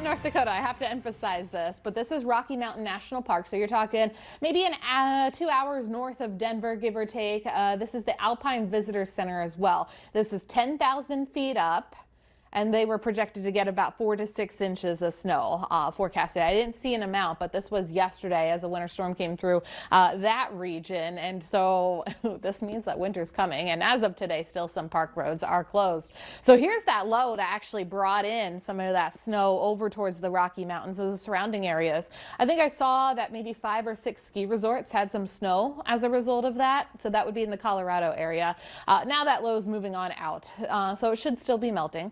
North Dakota, I have to emphasize this, but this is Rocky Mountain National Park. So you're talking maybe 2 hours north of Denver, give or take. This is the Alpine Visitor Center as well. This is 10,000 feet up. And they were projected to get about 4 to 6 inches of snow forecasted. I didn't see an amount, but this was yesterday as a winter storm came through that region. And so this means that winter's coming. And as of today, still some park roads are closed. So here's that low that actually brought in some of that snow over towards the Rocky Mountains and the surrounding areas. I think I saw that maybe 5 or 6 ski resorts had some snow as a result of that. So that would be in the Colorado area. Now that low is moving on out. So it should still be melting.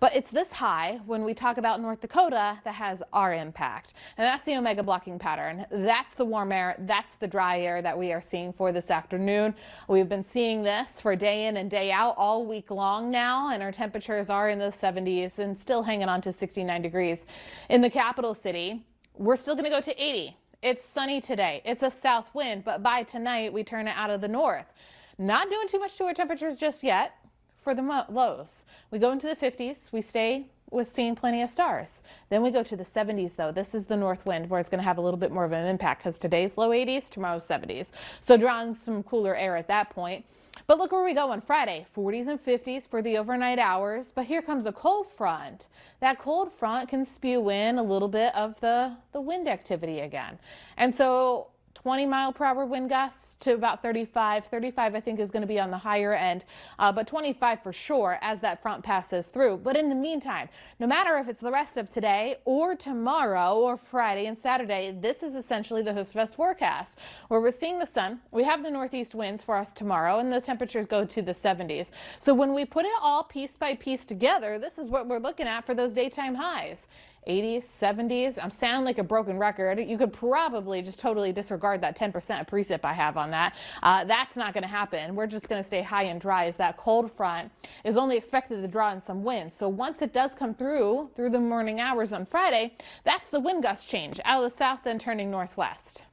But it's this high when we talk about North Dakota that has our impact. And that's the omega blocking pattern. That's the warm air. That's the dry air that we are seeing for this afternoon. We've been seeing this for day in and day out all week long now. And our temperatures are in the 70s and still hanging on to 69 degrees. In the capital city, we're still going to go to 80. It's sunny today. It's a south wind, but by tonight we turn it out of the north. Not doing too much to our temperatures just yet. For the lows, we go into the 50s. We stay with seeing plenty of stars. Then we go to the 70s though. This is the north wind where it's going to have a little bit more of an impact because today's low 80s, tomorrow's 70s. So drawing some cooler air at that point. But look where we go on Friday, 40s and 50s for the overnight hours. But here comes a cold front. That cold front can spew in a little bit of the wind activity again. And so 20-mile-per-hour wind gusts to about 35. 35, I think, is going to be on the higher end, but 25 for sure as that front passes through. But in the meantime, no matter if it's the rest of today or tomorrow or Friday and Saturday, this is essentially the HoostFest forecast where we're seeing the sun. We have the northeast winds for us tomorrow, and the temperatures go to the 70s. So when we put it all piece by piece together, this is what we're looking at for those daytime highs. 80s, 70s. I'm sounding like a broken record. You could probably just totally disregard that 10% of precip I have on that. That's not going to happen. We're just going to stay high and dry as that cold front is only expected to draw in some wind. So once it does come through the morning hours on Friday, that's the wind gust change out of the south then turning northwest.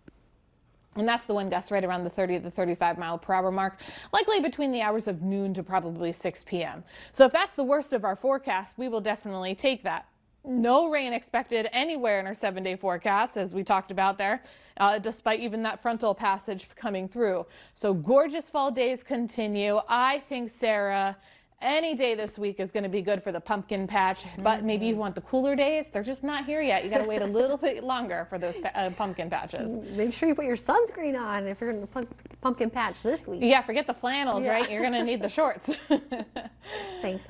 And that's the wind gust right around the 30 to 35 mile per hour mark, likely between the hours of noon to probably 6 p.m. So if that's the worst of our forecast, we will definitely take that. No rain expected anywhere in our 7-day forecast, as we talked about there, despite even that frontal passage coming through. So gorgeous fall days continue. I think, Sarah, any day this week is going to be good for the pumpkin patch, but maybe you want the cooler days. They're just not here yet. You got to wait a little bit longer for those pumpkin patches. Make sure you put your sunscreen on if you're in the pumpkin patch this week. Yeah, forget the flannels, right? You're going to need the shorts. Thanks.